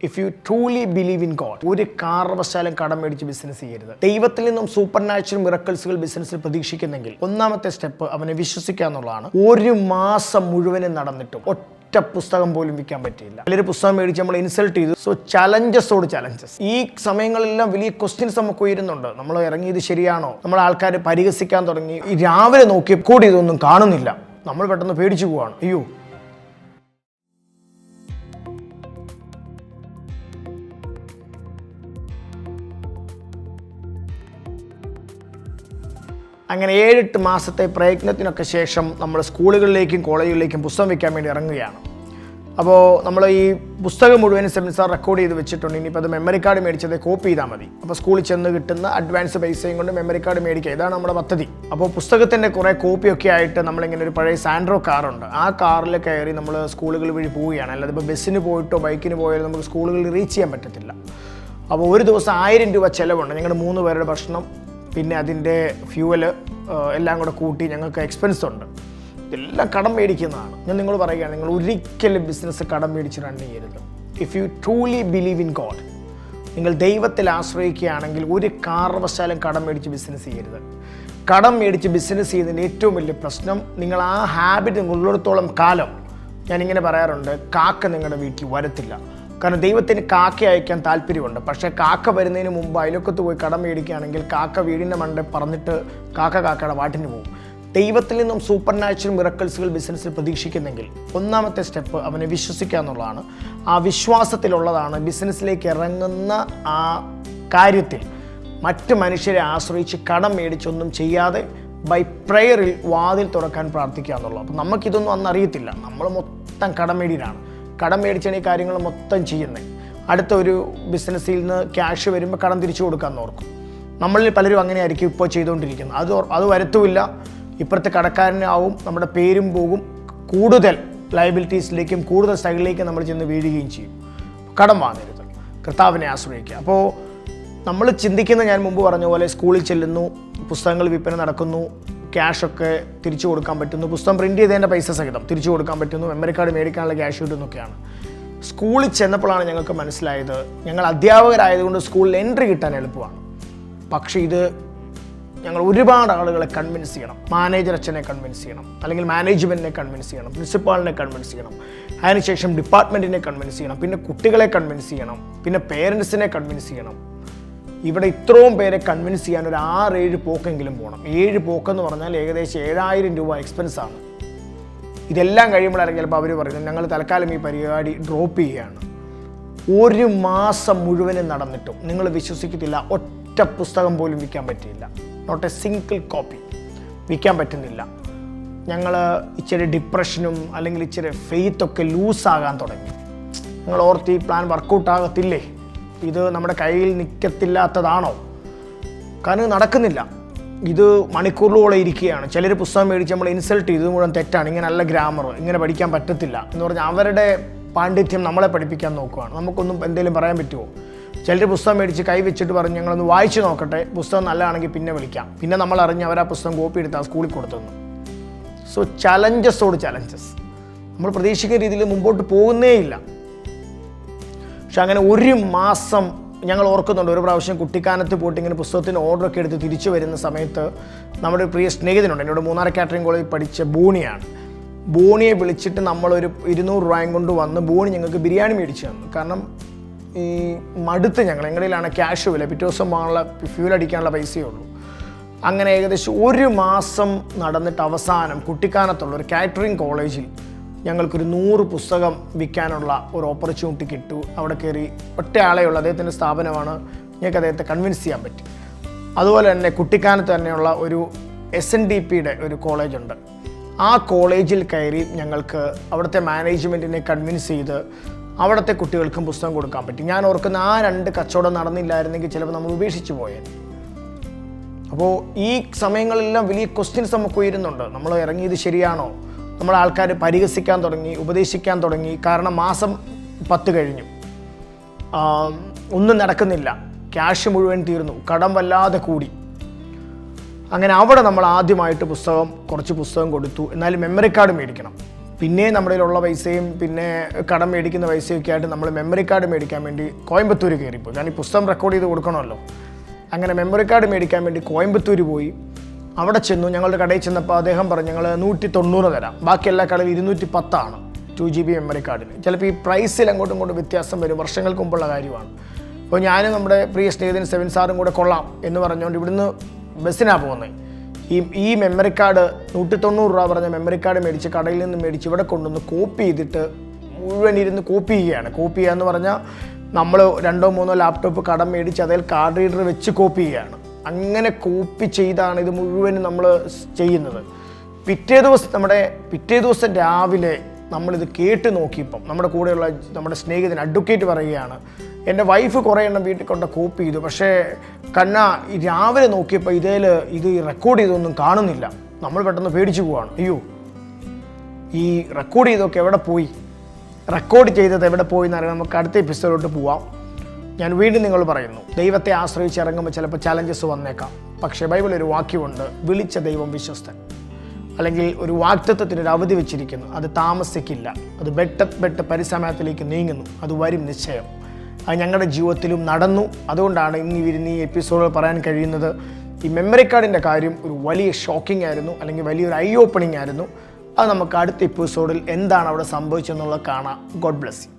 If you truly believe in God, ഒരു കാരണവശാലും കടം മേടിച്ച് ബിസിനസ് ചെയ്യരുത്. ദൈവത്തിൽ നിന്നും സൂപ്പർ നാച്ചുറൽ മിറക്കിൾസുകൾ ബിസിനസ്സിൽ പ്രതീക്ഷിക്കുന്നെങ്കിൽ ഒന്നാമത്തെ സ്റ്റെപ്പ് അവനെ വിശ്വസിക്കുക എന്നുള്ളതാണ്. ഒരു മാസം മുഴുവനും നടന്നിട്ടും ഒറ്റ പുസ്തകം പോലും വിൽക്കാൻ പറ്റിയില്ല. വലിയൊരു പുസ്തകം മേടിച്ച് നമ്മൾ ഇൻസൾട്ട് ചെയ്തു. സോ ചലഞ്ചസോട് ചലഞ്ചസ്. ഈ സമയങ്ങളെല്ലാം വലിയ ക്വസ്റ്റ്യൻസ് നമുക്ക് ഉയരുന്നുണ്ട്. നമ്മൾ ഇറങ്ങിയത് ശരിയാണോ? നമ്മൾ ആൾക്കാർ പരിഹസിക്കാൻ തുടങ്ങി. ഈ രാവിലെ നോക്കി കൂടി ഇതൊന്നും കാണുന്നില്ല. നമ്മൾ പെട്ടെന്ന് പേടിച്ചു പോവാണ്. അയ്യോ, അങ്ങനെ 7-8 മാസത്തെ പ്രയത്നത്തിനൊക്കെ ശേഷം നമ്മൾ സ്കൂളുകളിലേക്കും കോളേജുകളിലേക്കും പുസ്തകം വയ്ക്കാൻ വേണ്ടി ഇറങ്ങുകയാണ്. അപ്പോൾ നമ്മൾ ഈ പുസ്തകം മുഴുവനും സെമിനാർ റെക്കോർഡ് ചെയ്ത് വെച്ചിട്ടുണ്ട്. ഇനിയിപ്പോൾ അത് മെമ്മറി കാർഡ് മേടിച്ചത് കോപ്പി ചെയ്താൽ മതി. അപ്പോൾ സ്കൂളിൽ ചെന്ന് കിട്ടുന്ന അഡ്വാൻസ് പൈസയും കൊണ്ട് മെമ്മറി കാർഡ് മേടിക്കുക. ഇതാണ് നമ്മുടെ പദ്ധതി. അപ്പോൾ പുസ്തകത്തിൻ്റെ കുറേ കോപ്പിയൊക്കെ ആയിട്ട് നമ്മളിങ്ങനെ ഒരു പഴയ സാൻഡ്രോ കാറുണ്ട്. ആ കാറിൽ കയറി നമ്മൾ സ്കൂളുകൾ വഴി പോവുകയാണ്. അല്ലാതെ ഇപ്പോൾ ബസ്സിന് പോയിട്ടോ ബൈക്കിന് പോയാലും നമുക്ക് സ്കൂളുകളിൽ റീച്ച് ചെയ്യാൻ പറ്റത്തില്ല. അപ്പോൾ ഒരു ദിവസം 1000 രൂപ ചിലവുണ്ട്. ഞങ്ങളുടെ 3 പേരുടെ ഭക്ഷണം, പിന്നെ അതിൻ്റെ ഫ്യൂവല് എല്ലാം കൂടെ കൂട്ടി ഞങ്ങൾക്ക് എക്സ്പെൻസ് ഉണ്ട്. ഇതെല്ലാം കടം മേടിക്കുന്നതാണ്. ഞാൻ നിങ്ങൾ പറയുകയാണ്, നിങ്ങൾ ഒരിക്കലും ബിസിനസ് കടം മേടിച്ച് റൺ ചെയ്യരുത്. If you truly believe in God, നിങ്ങൾ ദൈവത്തിൽ ആശ്രയിക്കുകയാണെങ്കിൽ ഒരു കാരണവശാലും കടം മേടിച്ച് ബിസിനസ് ചെയ്യരുത്. കടം മേടിച്ച് ബിസിനസ് ചെയ്യുന്നതിൻ്റെ ഏറ്റവും വലിയ പ്രശ്നം, നിങ്ങൾ ആ ഹാബിറ്റ് ഉള്ളിടത്തോളം കാലം, ഞാനിങ്ങനെ പറയാറുണ്ട്, കാക്ക നിങ്ങളുടെ വീട്ടിൽ വരത്തില്ല. കാരണം ദൈവത്തിന് കാക്ക അയക്കാൻ താല്പര്യമുണ്ട്. പക്ഷേ കാക്ക വരുന്നതിന് മുമ്പ് അയലൊക്കത്ത് പോയി കടം മേടിക്കുകയാണെങ്കിൽ കാക്ക വീടിൻ്റെ മണ്ടേ പറഞ്ഞിട്ട് കാക്കയുടെ വാട്ടിന് പോകും. ദൈവത്തിൽ നിന്നും സൂപ്പർ നാച്ചുറൽ മിറക്കിൾസുകൾ ബിസിനസ്സിൽ പ്രതീക്ഷിക്കുന്നെങ്കിൽ ഒന്നാമത്തെ സ്റ്റെപ്പ് അവനെ വിശ്വസിക്കുക എന്നുള്ളതാണ്. ആ വിശ്വാസത്തിലുള്ളതാണ് ബിസിനസ്സിലേക്ക് ഇറങ്ങുന്ന ആ കാര്യത്തിൽ മറ്റ് മനുഷ്യരെ ആശ്രയിച്ച് കടം മേടിച്ചൊന്നും ചെയ്യാതെ ബൈ പ്രയറിൽ വാതിൽ തുറക്കാൻ പ്രാർത്ഥിക്കുക എന്നുള്ളത്. അപ്പം നമുക്കിതൊന്നും അന്ന് അറിയത്തില്ല. നമ്മൾ മൊത്തം കടമേടിയിലാണ്. കടം മേടിച്ചാണ് ഈ കാര്യങ്ങൾ മൊത്തം ചെയ്യുന്നത്. അടുത്ത ഒരു ബിസിനസ്സിൽ നിന്ന് ക്യാഷ് വരുമ്പോൾ കടം തിരിച്ചു കൊടുക്കാമെന്ന് ഓർക്കും. നമ്മളിൽ പലരും അങ്ങനെ ആയിരിക്കും ഇപ്പോൾ ചെയ്തുകൊണ്ടിരിക്കുന്നത്. അത് വരത്തുമില്ല. ഇപ്പുറത്തെ കടക്കാരനാവും, നമ്മുടെ പേരും പോകും. കൂടുതൽ ലയബിലിറ്റീസിലേക്കും കൂടുതൽ സൈഡിലേക്കും നമ്മൾ ചെന്ന് വീഴുകയും ചെയ്യും. കടം വാങ്ങരുത്, കർത്താവിനെ ആശ്രയിക്കുക. അപ്പോൾ നമ്മൾ ചിന്തിക്കുന്ന, ഞാൻ മുമ്പ് പറഞ്ഞ പോലെ, സ്കൂളിൽ ചെല്ലുന്നു, പുസ്തകങ്ങൾ വിൽപ്പന നടക്കുന്നു, ക്യാഷൊക്കെ തിരിച്ചു കൊടുക്കാൻ പറ്റുന്നു, പുസ്തകം പ്രിൻറ്റ് ചെയ്തതിൻ്റെ പൈസ സഹിതം തിരിച്ചു കൊടുക്കാൻ പറ്റുന്നു, മെമ്മറി കാർഡ് മേടിക്കാനുള്ള ക്യാഷ് കിട്ടുന്നൊക്കെയാണ്. സ്കൂളിൽ ചെന്നപ്പോഴാണ് ഞങ്ങൾക്ക് മനസ്സിലായത്, ഞങ്ങൾ അധ്യാപകരായതുകൊണ്ട് സ്കൂളിൽ എൻട്രി കിട്ടാൻ എളുപ്പമാണ്. പക്ഷേ ഇത് ഞങ്ങൾ ഒരുപാട് ആളുകളെ കൺവിൻസ് ചെയ്യണം. മാനേജർ അച്ഛനെ കൺവിൻസ് ചെയ്യണം, അല്ലെങ്കിൽ മാനേജ്മെൻറ്റിനെ കൺവിൻസ് ചെയ്യണം, പ്രിൻസിപ്പാളിനെ കൺവിൻസ് ചെയ്യണം, അതിനുശേഷം ഡിപ്പാർട്ട്മെൻറ്റിനെ കൺവിൻസ് ചെയ്യണം, പിന്നെ കുട്ടികളെ കൺവിൻസ് ചെയ്യണം, പിന്നെ പേരൻസിനെ കൺവിൻസ് ചെയ്യണം. ഇവിടെ ഇത്രയും പേരെ കൺവിൻസ് ചെയ്യാൻ ഒരു 6-7 പോക്കെങ്കിലും പോകണം. 7 പോക്കെന്ന് പറഞ്ഞാൽ ഏകദേശം 7000 രൂപ എക്സ്പെൻസാണ്. ഇതെല്ലാം കഴിയുമ്പോഴാണെങ്കിൽ ചിലപ്പോൾ അവർ പറയുന്നത്, ഞങ്ങൾ തൽക്കാലം ഈ പരിപാടി ഡ്രോപ്പ് ചെയ്യുകയാണ്. ഒരു മാസം മുഴുവനും നടന്നിട്ടും നിങ്ങൾ വിശ്വസിക്കത്തില്ല, ഒറ്റ പുസ്തകം പോലും വിൽക്കാൻ പറ്റിയില്ല. നോട്ട് എ സിംഗിൾ കോപ്പി വിൽക്കാൻ പറ്റുന്നില്ല. ഞങ്ങൾ ഇച്ചിരി ഡിപ്രഷനും അല്ലെങ്കിൽ ഇച്ചിരി ഫെയ്ത്തൊക്കെ ലൂസാകാൻ തുടങ്ങി. ഞങ്ങൾ ഓർത്ത് ഈ പ്ലാൻ വർക്കൗട്ട് ആകത്തില്ലേ, ഇത് നമ്മുടെ കയ്യിൽ നിൽക്കത്തില്ലാത്തതാണോ? കാരണം നടക്കുന്നില്ല. ഇത് മണിക്കൂറിലോളം ഇരിക്കുകയാണ്. ചിലർ പുസ്തകം മേടിച്ച് നമ്മൾ ഇൻസൾട്ട് ചെയ്ത്, ഇത് മുഴുവൻ തെറ്റാണ്, ഇങ്ങനെ നല്ല ഗ്രാമർ, ഇങ്ങനെ പഠിക്കാൻ പറ്റത്തില്ല എന്ന് പറഞ്ഞാൽ അവരുടെ പാണ്ഡിത്യം നമ്മളെ പഠിപ്പിക്കാൻ നോക്കുകയാണ്. നമുക്കൊന്നും എന്തെങ്കിലും പറയാൻ പറ്റുമോ? ചിലർ പുസ്തകം മേടിച്ച് കൈ വെച്ചിട്ട് പറഞ്ഞ് ഞങ്ങളൊന്ന് വായിച്ച് നോക്കട്ടെ, പുസ്തകം നല്ലതാണെങ്കിൽ പിന്നെ വിളിക്കാം. പിന്നെ നമ്മൾ അറിഞ്ഞ് അവർ ആ പുസ്തകം കോപ്പി എടുത്ത് ആ സ്കൂളിൽ കൊടുത്തുന്നു. സോ ചലഞ്ചസോട് ചലഞ്ചസ്. നമ്മൾ പ്രതീക്ഷിക്കുന്ന രീതിയിൽ മുമ്പോട്ട് പോകുന്നേ ഇല്ല. പക്ഷെ അങ്ങനെ ഒരു മാസം ഞങ്ങൾ ഓർക്കുന്നുണ്ട്. ഒരു പ്രാവശ്യം കുട്ടിക്കാനത്ത് പോയിട്ട് ഇങ്ങനെ പുസ്തകത്തിന് ഓർഡറൊക്കെ എടുത്ത് തിരിച്ചു വരുന്ന സമയത്ത് നമ്മുടെ ഒരു പ്രിയ സ്നേഹിതനുണ്ട്, എന്നോട് മൂന്നാർ കാറ്ററിംഗ് കോളേജിൽ പഠിച്ച ബോണിയാണ്. ബോണിയെ വിളിച്ചിട്ട് നമ്മളൊരു 200 രൂപയും കൊണ്ട് വന്ന് ബോണി ഞങ്ങൾക്ക് ബിരിയാണി മേടിച്ചു തന്നു. കാരണം ഈ മടുത്ത് ഞങ്ങളിലാണ് ക്യാഷ് വില, പിറ്റേ ദിവസം വാങ്ങാനുള്ള ഫ്യൂൽ അടിക്കാനുള്ള പൈസയേ ഉള്ളൂ. അങ്ങനെ ഏകദേശം ഒരു മാസം നടന്നിട്ട് അവസാനം കുട്ടിക്കാനത്തുള്ള ഒരു കാറ്ററിംഗ് കോളേജിൽ ഞങ്ങൾക്കൊരു 100 പുസ്തകം വിൽക്കാനുള്ള ഒരു ഓപ്പർച്യൂണിറ്റി കിട്ടു. അവിടെ കയറി ഒറ്റയാളെയുള്ള അദ്ദേഹത്തിൻ്റെ സ്ഥാപനമാണ്, ഞങ്ങൾക്ക് അദ്ദേഹത്തെ കൺവിൻസ് ചെയ്യാൻ പറ്റി. അതുപോലെ തന്നെ കുട്ടിക്കാനത്ത് തന്നെയുള്ള ഒരു SNDPയുടെ ഒരു കോളേജുണ്ട്. ആ കോളേജിൽ കയറി ഞങ്ങൾക്ക് അവിടുത്തെ മാനേജ്മെൻറ്റിനെ കൺവിൻസ് ചെയ്ത് അവിടുത്തെ കുട്ടികൾക്കും പുസ്തകം കൊടുക്കാൻ പറ്റി. ഞാൻ ഓർക്കുന്ന ആ 2 കച്ചവടം നടന്നില്ലായിരുന്നെങ്കിൽ ചിലപ്പോൾ നമ്മൾ ഉപേക്ഷിച്ച് പോയത്. അപ്പോൾ ഈ സമയങ്ങളെല്ലാം വലിയ ക്വസ്റ്റ്യൻസ് നമുക്ക് ഉയരുന്നുണ്ട്. നമ്മൾ ഇറങ്ങിയത് ശരിയാണോ? നമ്മൾ ആൾക്കാർ പരിഹസിക്കാൻ തുടങ്ങി, ഉപദേശിക്കാൻ തുടങ്ങി. കാരണം മാസം 10 കഴിഞ്ഞു, ഒന്നും നടക്കുന്നില്ല, ക്യാഷ് മുഴുവൻ തീർന്നു, കടം വല്ലാതെ കൂടി. അങ്ങനെ അവിടെ നമ്മൾ ആദ്യമായിട്ട് കുറച്ച് പുസ്തകം കൊടുത്തു. എന്നാലും മെമ്മറി കാർഡ് മേടിക്കണം. പിന്നെ നമ്മുടെ കയ്യിലുള്ള പൈസയും പിന്നെ കടം മേടിക്കുന്ന പൈസയൊക്കെ ആയിട്ട് നമ്മൾ മെമ്മറി കാർഡ് മേടിക്കാൻ വേണ്ടി കോയമ്പത്തൂർ കയറിപ്പോയി. കാരണം ഈ പുസ്തകം റെക്കോർഡ് ചെയ്ത് കൊടുക്കണമല്ലോ. അങ്ങനെ മെമ്മറി കാർഡ് മേടിക്കാൻ വേണ്ടി കോയമ്പത്തൂർ പോയി. അവിടെ ചെന്നു. ഞങ്ങളുടെ കടയിൽ ചെന്നപ്പോൾ അദ്ദേഹം പറഞ്ഞു ഞങ്ങൾ 190 തരാം, ബാക്കി എല്ലാ കടയിൽ 210 2GB മെമ്മറി കാർഡിന്. ചിലപ്പോൾ ഈ പ്രൈസിൽ അങ്ങോട്ടും ഇങ്ങോട്ടും വ്യത്യാസം വരും, വർഷങ്ങൾക്ക് മുമ്പുള്ള കാര്യമാണ്. അപ്പോൾ ഞാനും നമ്മുടെ പ്രിയ സ്നേഹിതൻ സെവിൻ സാറും കൂടെ കൊള്ളാം എന്ന് പറഞ്ഞുകൊണ്ട് ഇവിടുന്ന് ബസ്സിനാണ് പോകുന്നത്. ഈ മെമ്മറി കാർഡ് 190 രൂപ പറഞ്ഞ മെമ്മറി കാർഡ് മേടിച്ച് കടയിൽ നിന്ന് മേടിച്ച് ഇവിടെ കൊണ്ടുവന്ന് കോപ്പി ചെയ്തിട്ട് മുഴുവൻ ഇരുന്ന് കോപ്പി ചെയ്യുകയാണ്. കോപ്പി ചെയ്യുക എന്ന് പറഞ്ഞാൽ നമ്മൾ 2-3 ലാപ്ടോപ്പ് കടം മേടിച്ച് അതിൽ കാർഡ് റീഡർ വെച്ച് കോപ്പി ചെയ്യുകയാണ്. അങ്ങനെ കോപ്പി ചെയ്താണ് ഇത് മുഴുവനും നമ്മൾ ചെയ്യുന്നത്. പിറ്റേ ദിവസം രാവിലെ നമ്മളിത് കേട്ട് നോക്കിയപ്പം നമ്മുടെ കൂടെയുള്ള നമ്മുടെ സ്നേഹിതൻ അഡ്വക്കേറ്റ് പറയുകയാണ്, എൻ്റെ വൈഫ് കുറേ എണ്ണം വീട്ടിൽ കൊണ്ട് കോപ്പി ചെയ്തു, പക്ഷേ രാവിലെ നോക്കിയപ്പോൾ ഇത് റെക്കോർഡ് ചെയ്തൊന്നും കാണുന്നില്ല. നമ്മൾ പെട്ടെന്ന് പേടിച്ചു പോവാണ്. അയ്യോ, ഈ റെക്കോർഡ് ചെയ്തൊക്കെ എവിടെ പോയി, റെക്കോർഡ് ചെയ്തത് എവിടെ പോയി എന്നറിയാൻ നമുക്ക് അടുത്ത എപ്പിസോഡിലോട്ട് പോവാം. ഞാൻ വീണ്ടും നിങ്ങൾ പറയുന്നു, ദൈവത്തെ ആശ്രയിച്ച് ഇറങ്ങുമ്പോൾ ചിലപ്പോൾ ചലഞ്ചസ് വന്നേക്കാം. പക്ഷേ ബൈബിളിൽ ഒരു വാക്യമുണ്ട്, വിളിച്ച ദൈവം വിശ്വസ്തൻ. അല്ലെങ്കിൽ ഒരു വാഗ്ദത്തത്തിനൊരു അവധി വെച്ചിരിക്കുന്നു, അത് താമസിക്കില്ല, അത് ബെട്ട് പരിസമയത്തിലേക്ക് നീങ്ങുന്നു, അത് വരും നിശ്ചയം. അത് ഞങ്ങളുടെ ജീവിതത്തിലും നടന്നു. അതുകൊണ്ടാണ് ഇന്ന് ഈ എപ്പിസോഡിൽ പറയാൻ കഴിയുന്നത്. ഈ മെമ്മറി കാർഡിൻ്റെ കാര്യം ഒരു വലിയ ഷോക്കിംഗ് ആയിരുന്നു, അല്ലെങ്കിൽ വലിയൊരു ഐ ഓപ്പണിംഗ് ആയിരുന്നു. അത് നമുക്ക് അടുത്ത എപ്പിസോഡിൽ എന്താണ് അവിടെ സംഭവിച്ചതെന്നുള്ളത് കാണാം. God bless you.